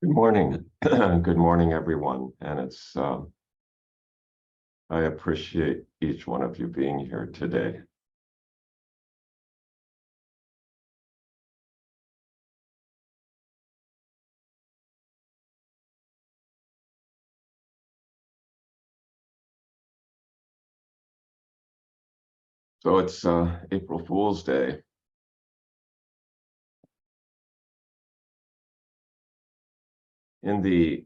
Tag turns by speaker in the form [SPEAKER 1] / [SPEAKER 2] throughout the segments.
[SPEAKER 1] Good morning. Good morning, everyone. And I appreciate each one of you being here today. So it's April Fool's Day. In the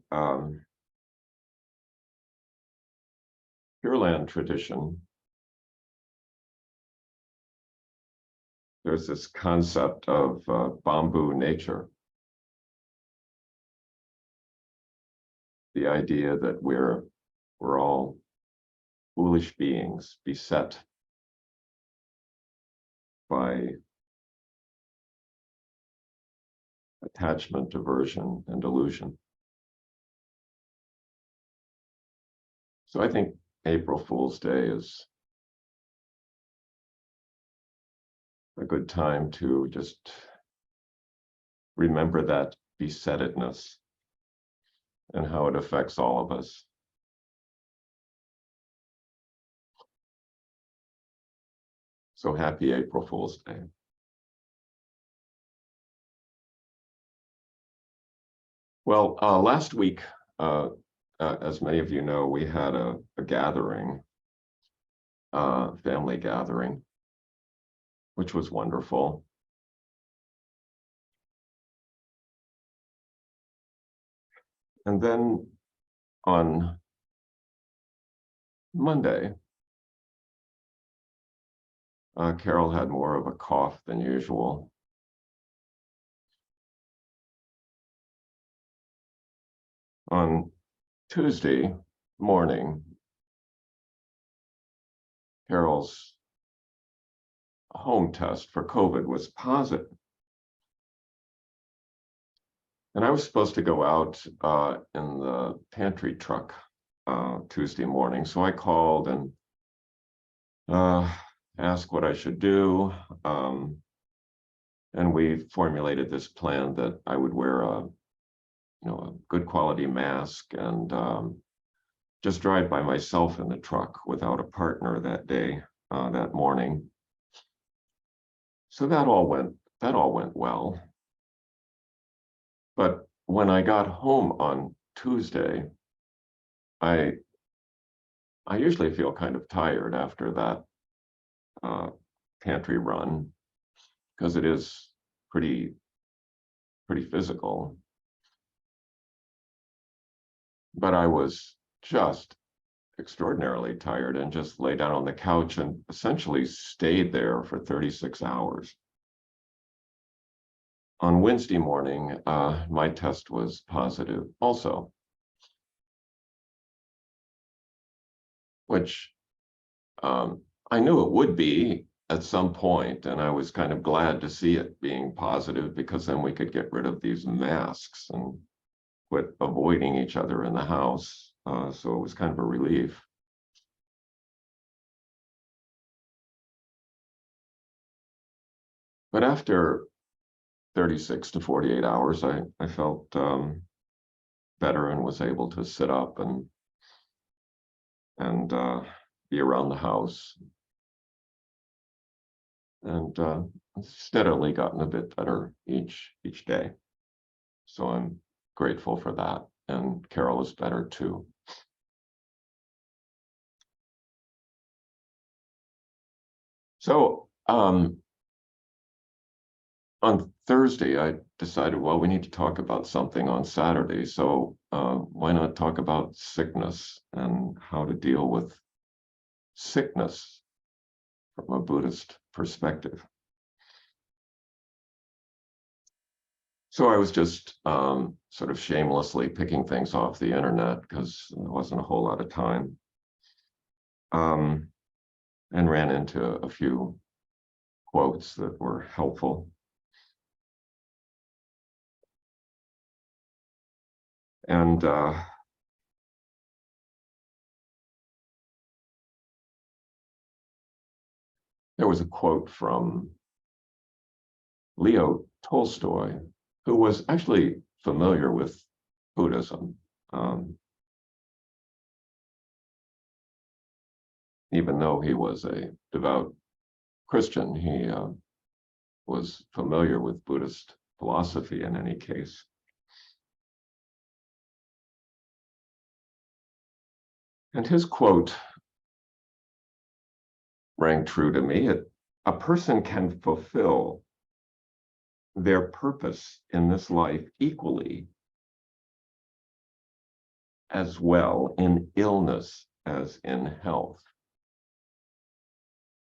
[SPEAKER 1] Pure Land tradition, there's this concept of bamboo nature. The idea that we're all foolish beings beset by attachment, aversion, and illusion. So I think April Fool's Day is a good time to just remember that besettedness and how it affects all of us. So happy April Fool's Day. Well, last week, as many of you know, we had a gathering, family gathering, which was wonderful. And then on Monday, Carol had more of a cough than usual. On Tuesday morning, Carol's home test for COVID was positive. And I was supposed to go out in the pantry truck Tuesday morning. So I called and asked what I should do. And we formulated this plan that I would wear a good quality mask and just drive by myself in the truck without a partner that day, that morning. So that all went well. But when I got home on Tuesday, I usually feel kind of tired after that pantry run because it is pretty physical. But I was just extraordinarily tired and just lay down on the couch and essentially stayed there for 36 hours. On Wednesday morning, my test was positive also, which I knew it would be at some point, and I was kind of glad to see it being positive because then we could get rid of these masks and quit avoiding each other in the house. So it was kind of a relief. But after 36 to 48 hours, I felt better and was able to sit up and be around the house, and steadily gotten a bit better each day. So I'm grateful for that, and Carol is better too. So on Thursday, I decided, well, we need to talk about something on Saturday. So why not talk about sickness and how to deal with sickness from a Buddhist perspective? So I was just sort of shamelessly picking things off the internet because there wasn't a whole lot of time, and ran into a few quotes that were helpful. And there was a quote from Leo Tolstoy, who was actually familiar with Buddhism. Even though he was a devout Christian, he was familiar with Buddhist philosophy in any case. And his quote rang true to me. A person can fulfill their purpose in this life equally as well in illness as in health.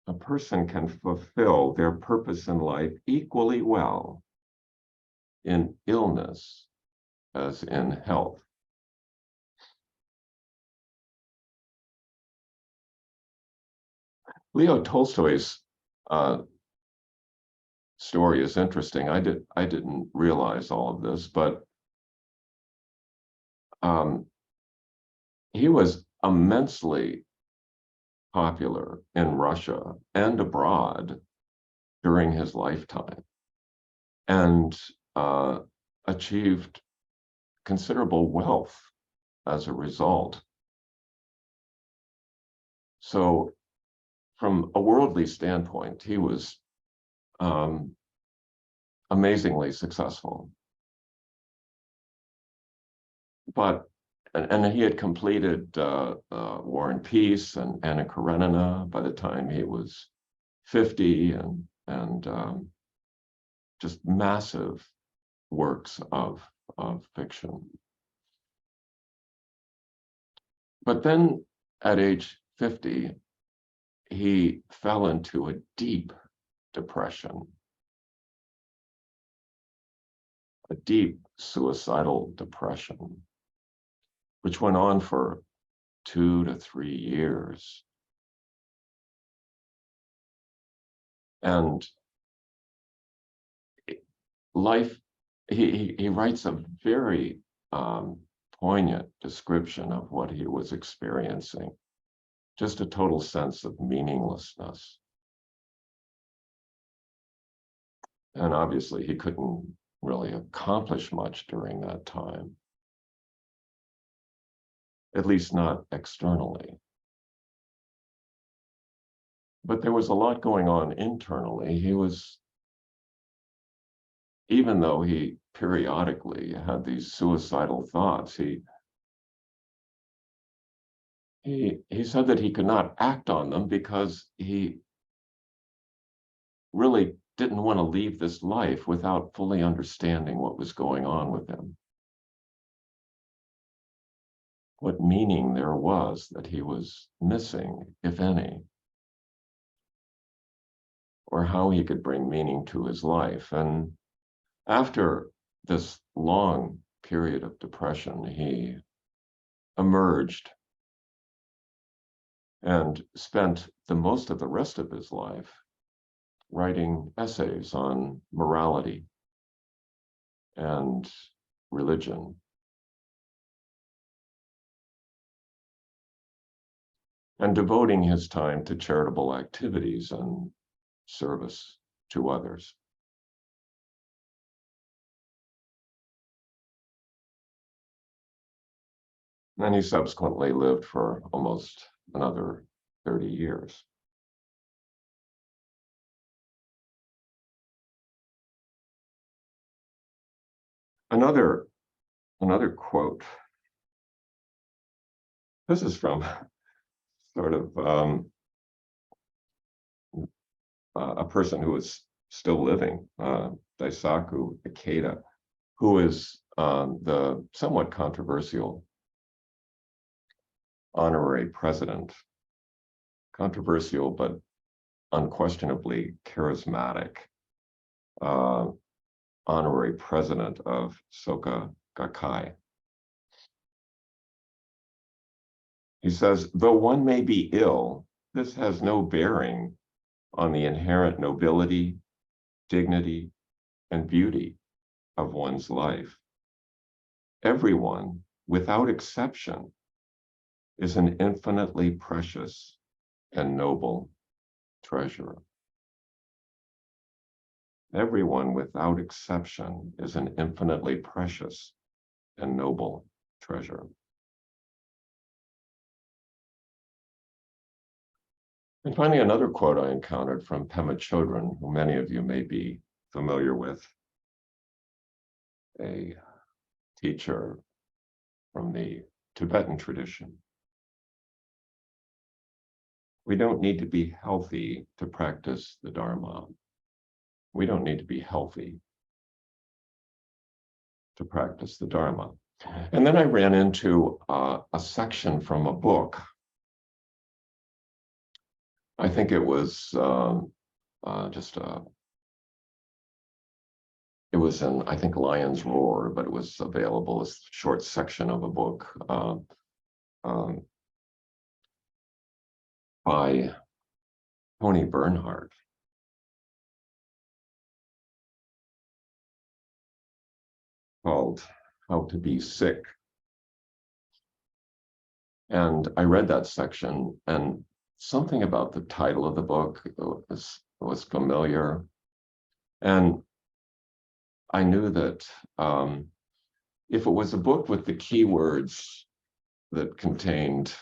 [SPEAKER 1] A person can fulfill their purpose in life equally well in illness as in health. Leo Tolstoy's story is interesting. I didn't realize all of this, but he was immensely popular in Russia and abroad during his lifetime, and achieved considerable wealth as a result. So from a worldly standpoint, he was amazingly successful. But and he had completed War and Peace and Anna Karenina by the time he was 50, and just massive works of fiction. But then at age 50, he fell into a deep depression, a deep suicidal depression, which went on for 2 to 3 years. And life, he writes a very poignant description of what he was experiencing, just a total sense of meaninglessness. And obviously he couldn't really accomplish much during that time, at least not externally. But there was a lot going on internally. He was, even though he periodically had these suicidal thoughts, he said that he could not act on them because he really didn't want to leave this life without fully understanding what was going on with him, what meaning there was that he was missing, if any, or how he could bring meaning to his life. And after this long period of depression, he emerged and spent the most of the rest of his life writing essays on morality and religion. And devoting his time to charitable activities and service to others. And he subsequently lived for almost another 30 years. Another quote. This is from sort of a person who is still living, Daisaku Ikeda, who is the somewhat controversial honorary president. Controversial, but unquestionably charismatic honorary president of Soka Gakkai. He says, though one may be ill, this has no bearing on the inherent nobility, dignity, and beauty of one's life. Everyone, without exception, is an infinitely precious and noble treasure. Everyone, without exception, is an infinitely precious and noble treasure. And finally, another quote I encountered from Pema Chodron, who many of you may be familiar with, a teacher from the Tibetan tradition. We don't need to be healthy to practice the Dharma. We don't need to be healthy to practice the Dharma. And then I ran into a section from a book. I think it was it was in, I think, Lion's Roar, but it was available as a short section of a book by Toni Bernhard. Called How to Be Sick. And I read that section, and something about the title of the book was familiar. And I knew that if it was a book with the keywords that contained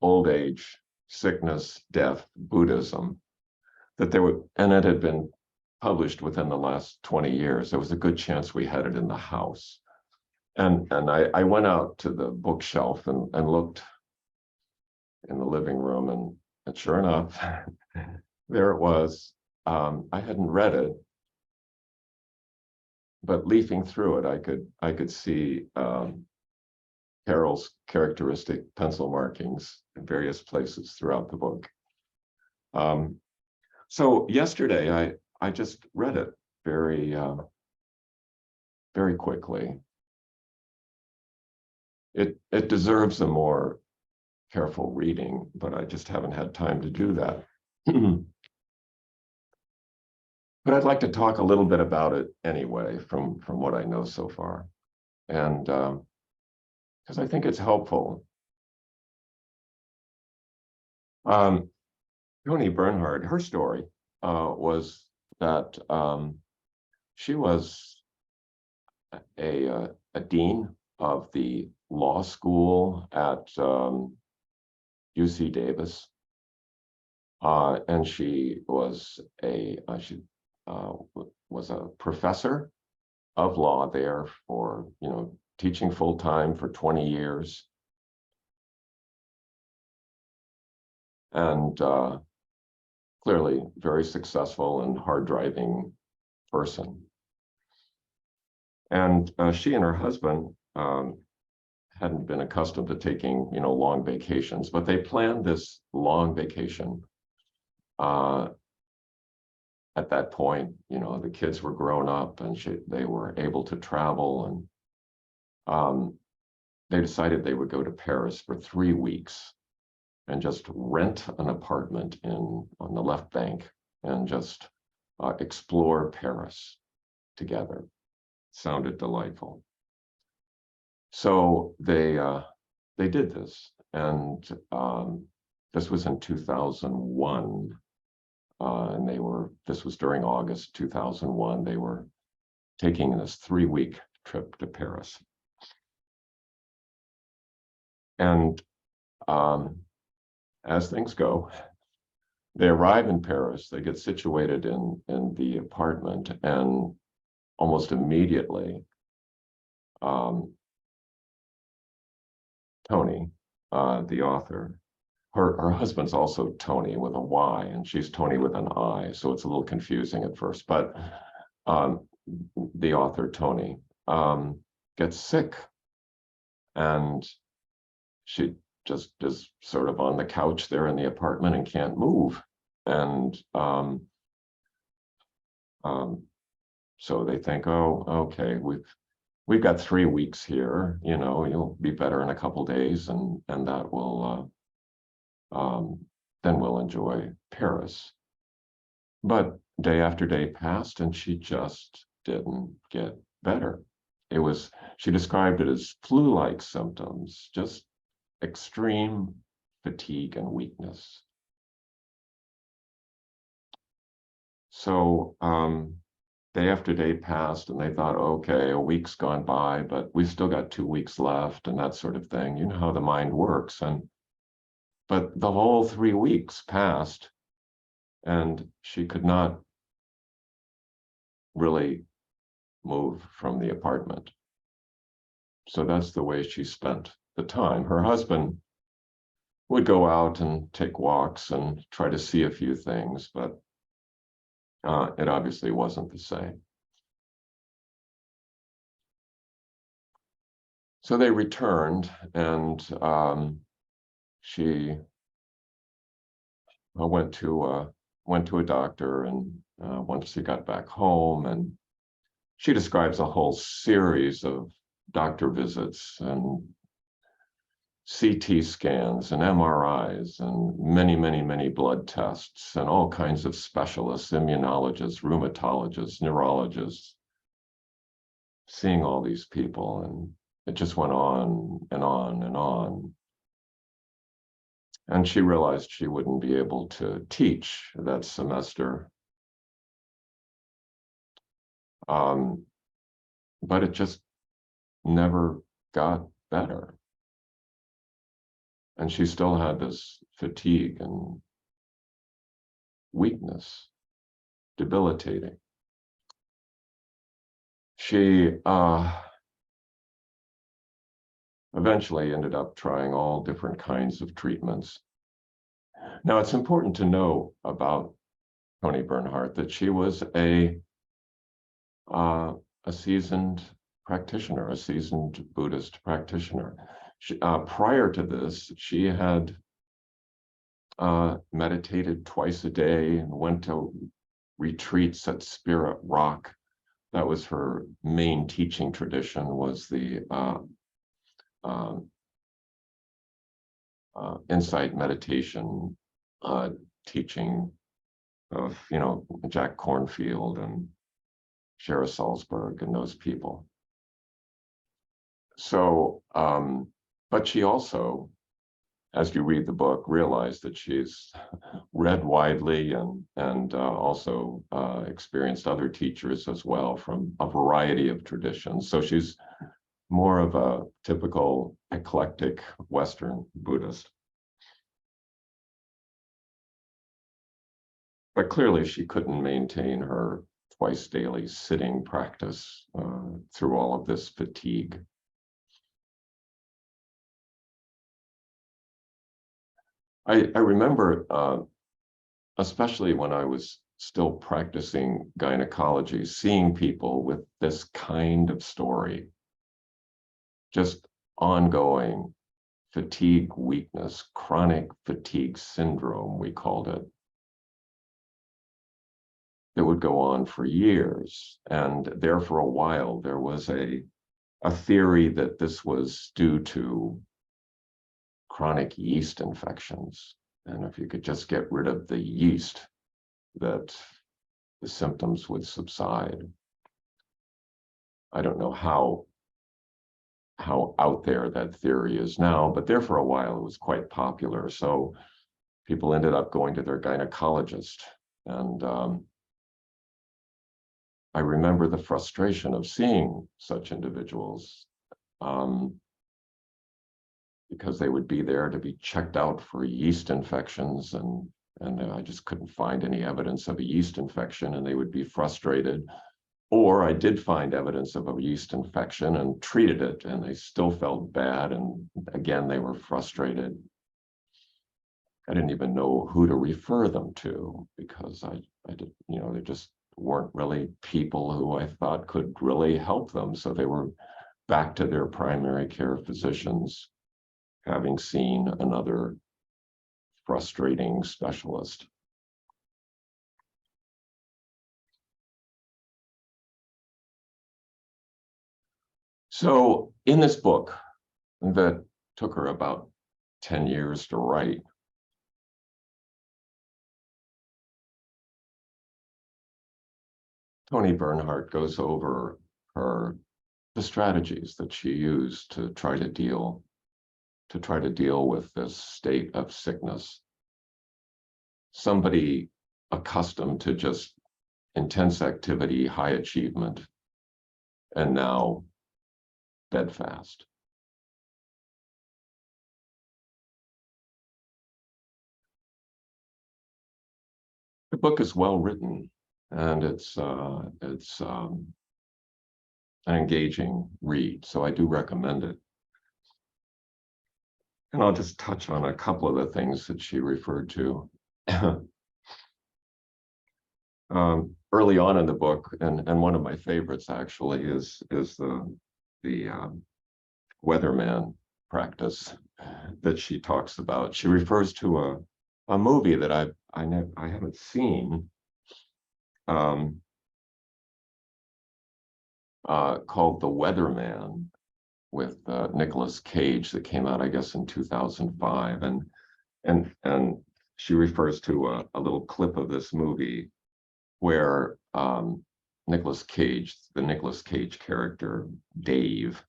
[SPEAKER 1] old age, sickness, death, Buddhism, and it had been published within the last 20 years. There was a good chance we had it in the house. And I went out to the bookshelf and looked in the living room, and sure enough, there it was. I hadn't read it, but leafing through it, I could see Carol's characteristic pencil markings in various places throughout the book. So yesterday, I just read it very quickly. It deserves a more careful reading, but I just haven't had time to do that. But I'd like to talk a little bit about it anyway, from what I know so far, and because I think it's helpful. Toni Bernhard, her story was that she was a dean of the law school at UC Davis, and she was a professor of law there for, teaching full-time for 20 years. And clearly very successful and hard-driving person. And she and her husband hadn't been accustomed to taking, long vacations, but they planned this long vacation. At that point, the kids were grown up and they were able to travel, and they decided they would go to Paris for 3 weeks and just rent an apartment on the left bank and just explore Paris together. Sounded delightful. So they did this, and this was in 2001, and this was during August 2001. They were taking this 3-week trip to Paris, and as things go, they arrive in Paris. They get situated in the apartment, and almost immediately, Toni, the author, her husband's also Toni with a Y, and she's Toni with an I, so it's a little confusing at first. But the author, Toni, gets sick, and she just is sort of on the couch there in the apartment and can't move. And so they think, oh, okay, we've got 3 weeks here, you'll be better in a couple days, and that will then we'll enjoy Paris. But day after day passed, and she just didn't get better. she described it as flu-like symptoms, just extreme fatigue and weakness. So day after day passed, and they thought, okay, a week's gone by, but we've still got 2 weeks left, and that sort of thing. You know how the mind works. But the whole 3 weeks passed, and she could not really move from the apartment. So that's the way she spent the time. Her husband would go out and take walks and try to see a few things, but it obviously wasn't the same. So they returned, and she went to a doctor, and once she got back home, and she describes a whole series of doctor visits and CT scans and MRIs and many, many, many blood tests and all kinds of specialists, immunologists, rheumatologists, neurologists, seeing all these people. And it just went on and on and on. And she realized she wouldn't be able to teach that semester. But it just never got better. And she still had this fatigue and weakness, debilitating. She eventually ended up trying all different kinds of treatments. Now, it's important to know about Toni Bernhard that she was a seasoned practitioner, a seasoned Buddhist practitioner. Prior to this, she had meditated twice a day and went to retreats at Spirit Rock. That was her main teaching tradition, was the insight meditation teaching of, Jack Kornfield and Shara Salzberg and those people. So, but she also, as you read the book, realized that she's read widely and also experienced other teachers as well from a variety of traditions. So she's more of a typical eclectic Western Buddhist. But clearly she couldn't maintain her twice daily sitting practice through all of this fatigue. I remember, especially when I was still practicing gynecology, seeing people with this kind of story, just ongoing fatigue, weakness, chronic fatigue syndrome, we called it, that would go on for years. And there for a while, there was a theory that this was due to chronic yeast infections. And if you could just get rid of the yeast, that the symptoms would subside. I don't know how out there that theory is now, but there for a while it was quite popular. So people ended up going to their gynecologist. And I remember the frustration of seeing such individuals because they would be there to be checked out for yeast infections, and I just couldn't find any evidence of a yeast infection, and they would be frustrated. Or I did find evidence of a yeast infection and treated it, and they still felt bad, and again they were frustrated. I didn't even know who to refer them to, because I did, they just weren't really people who I thought could really help them. So they were back to their primary care physicians, having seen another frustrating specialist. So in this book that took her about 10 years to write, Toni Bernhard goes over her the strategies that she used to try to deal with this state of sickness. Somebody accustomed to just intense activity, high achievement, and now bedfast. The book is well written, and it's an engaging read, so I do recommend it. And I'll just touch on a couple of the things that she referred to. Early on in the book, and one of my favorites actually is the weatherman practice that she talks about. She refers to a movie that I haven't seen, called The Weatherman, with Nicolas Cage, that came out, I guess, in 2005, and she refers to a little clip of this movie where the Nicolas Cage character, Dave,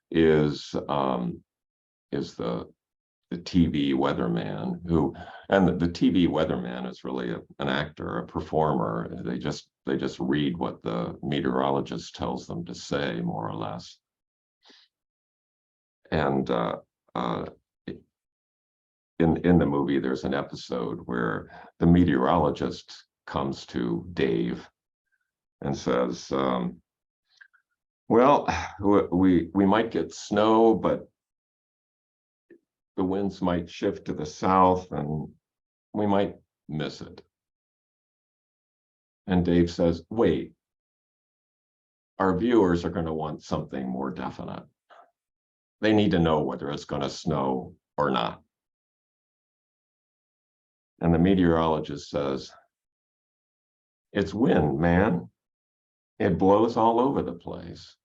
[SPEAKER 1] is the TV weatherman and the TV weatherman is really an actor, a performer. They just read what the meteorologist tells them to say, more or less. And in the movie, there's an episode where the meteorologist comes to Dave and says, well, we might get snow, but the winds might shift to the south and we might miss it. And Dave says, wait, our viewers are going to want something more definite. They need to know whether it's going to snow or not. And the meteorologist says, it's wind, man. It blows all over the place.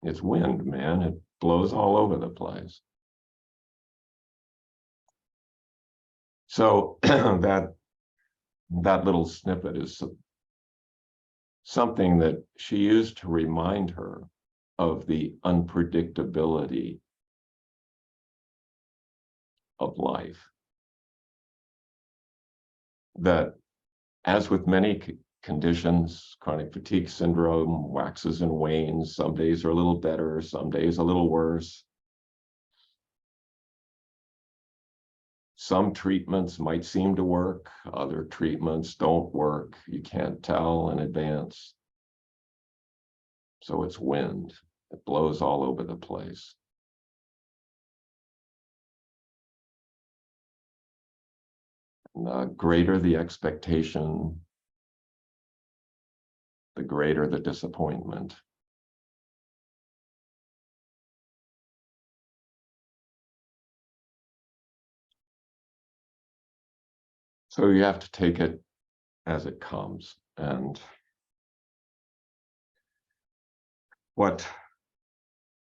[SPEAKER 1] It's wind, man. It blows all over the place. So that little snippet is something that she used to remind her of the unpredictability of life. That, as with many conditions, chronic fatigue syndrome waxes and wanes. Some days are a little better, some days a little worse. Some treatments might seem to work, other treatments don't work. You can't tell in advance. So it's wind. It blows all over the place. And the greater the expectation, the greater the disappointment. So you have to take it as it comes. And what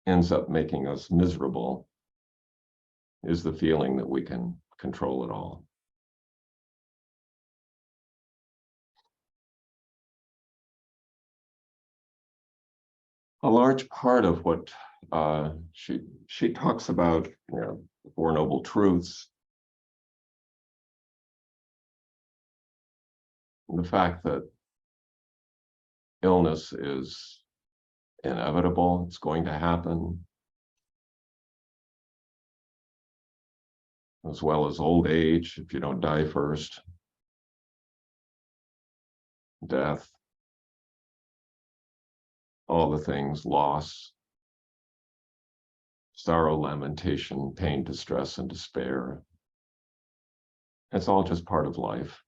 [SPEAKER 1] ends up making us miserable is the feeling that we can control it all. A large part of what she talks about, the Four Noble Truths, the fact that illness is inevitable, it's going to happen, as well as old age, if you don't die first, death, all the things, loss, sorrow, lamentation, pain, distress, and despair. It's all just part of life.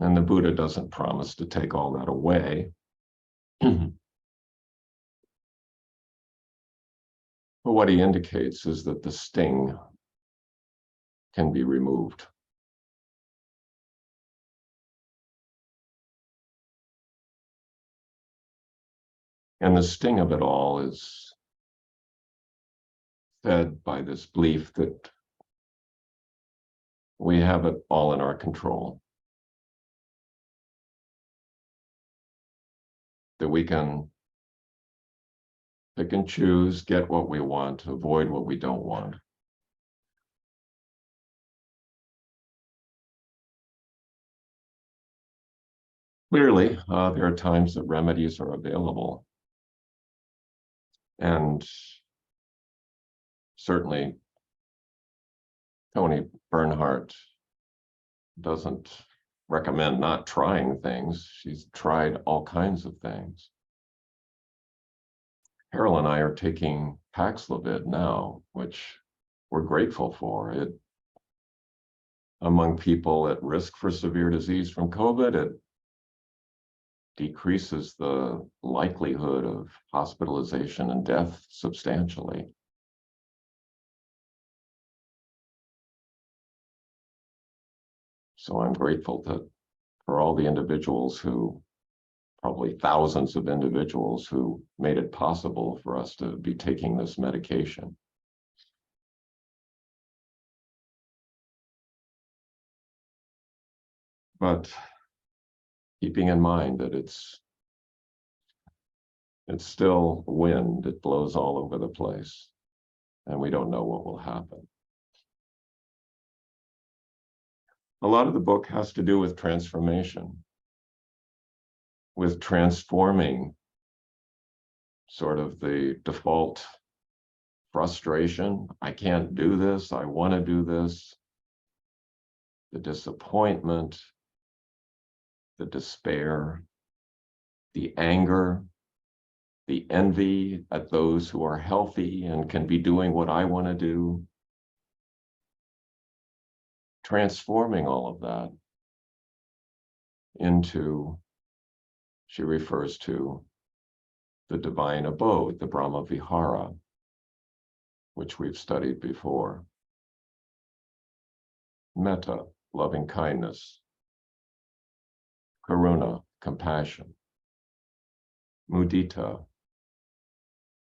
[SPEAKER 1] And the Buddha doesn't promise to take all that away. But what he indicates is that the sting can be removed. And the sting of it all is fed by this belief that we have it all in our control. that we can pick and choose, get what we want, avoid what we don't want. Clearly, there are times that remedies are available. And certainly, Toni Bernhard doesn't recommend not trying things. She's tried all kinds of things. Carol and I are taking Paxlovid now, which we're grateful for. It, among people at risk for severe disease from COVID, it decreases the likelihood of hospitalization and death substantially. So I'm grateful for all the individuals who, probably thousands of individuals who made it possible for us to be taking this medication. But keeping in mind that it's still wind, it blows all over the place, and we don't know what will happen. A lot of the book has to do with transformation, with transforming sort of the default frustration. I can't do this. I want to do this. The disappointment, the despair, the anger, the envy at those who are healthy and can be doing what I want to do. Transforming all of that into, she refers to the divine abode, the Brahma Vihara, which we've studied before. Metta, loving kindness. Karuna, compassion. Mudita,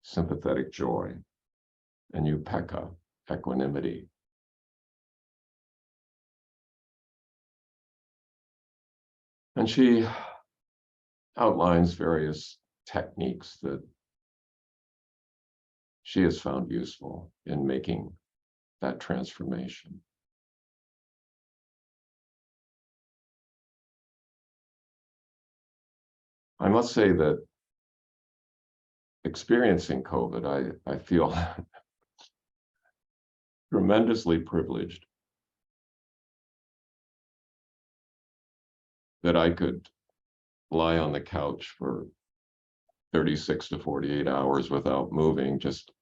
[SPEAKER 1] sympathetic joy. And Upekkha, equanimity. And she outlines various techniques that she has found useful in making that transformation. I must say that experiencing COVID, I feel tremendously privileged that I could lie on the couch for 36 to 48 hours without moving, just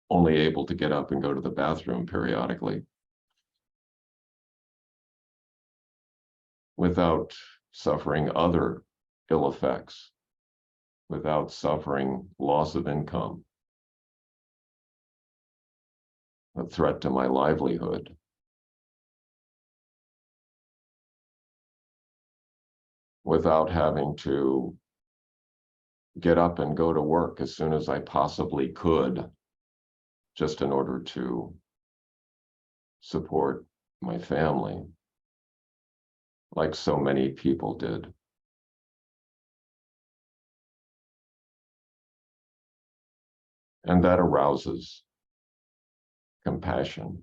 [SPEAKER 1] only able to get up and go to the bathroom periodically, without suffering other ill effects, without suffering loss of income, a threat to my livelihood. Without having to get up and go to work as soon as I possibly could, just in order to support my family, like so many people did. And that arouses compassion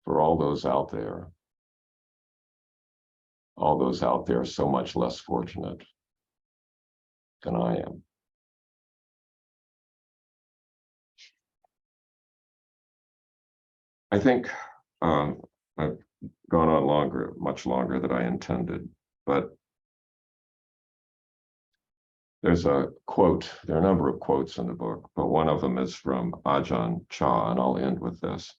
[SPEAKER 1] for all those out there so much less fortunate than I am. I think I've gone on longer, much longer than I intended, but there's a quote, there are a number of quotes in the book, but one of them is from Ajahn Chah, and I'll end with this.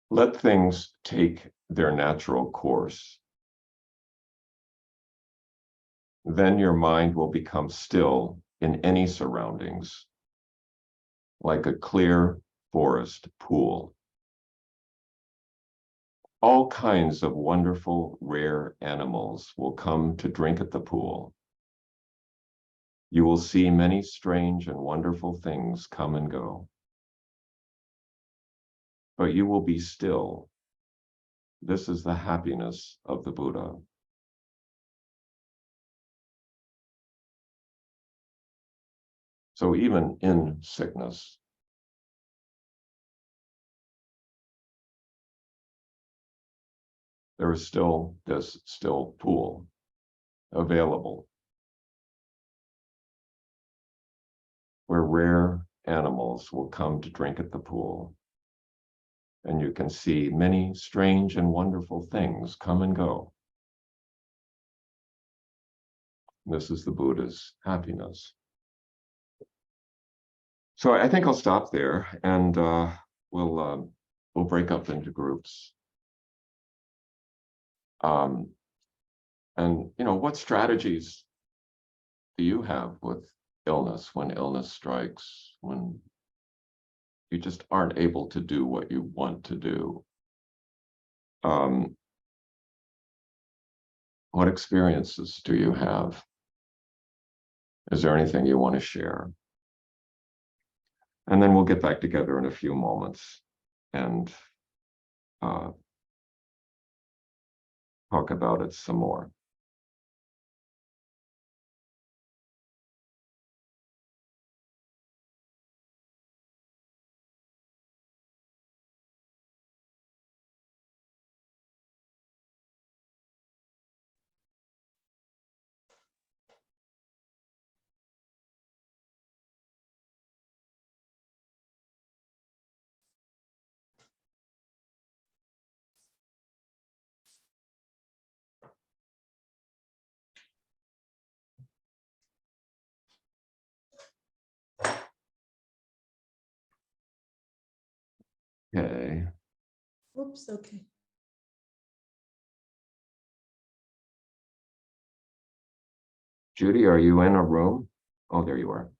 [SPEAKER 1] Let things take their natural course. Then your mind will become still in any surroundings, like a clear forest pool. All kinds of wonderful, rare animals will come to drink at the pool. You will see many strange and wonderful things come and go. But you will be still. This is the happiness of the Buddha. So even in sickness, there is still this still pool available where rare animals will come to drink at the pool. And you can see many strange and wonderful things come and go. This is the Buddha's happiness. So I think I'll stop there, and we'll break up into groups. And what strategies do you have with illness, when illness strikes, when you just aren't able to do what you want to do? What experiences do you have? Is there anything you want to share? And then we'll get back together in a few moments and talk about it some more. Okay.
[SPEAKER 2] Oops, okay.
[SPEAKER 1] Judy, are you in a room? Oh, there you are.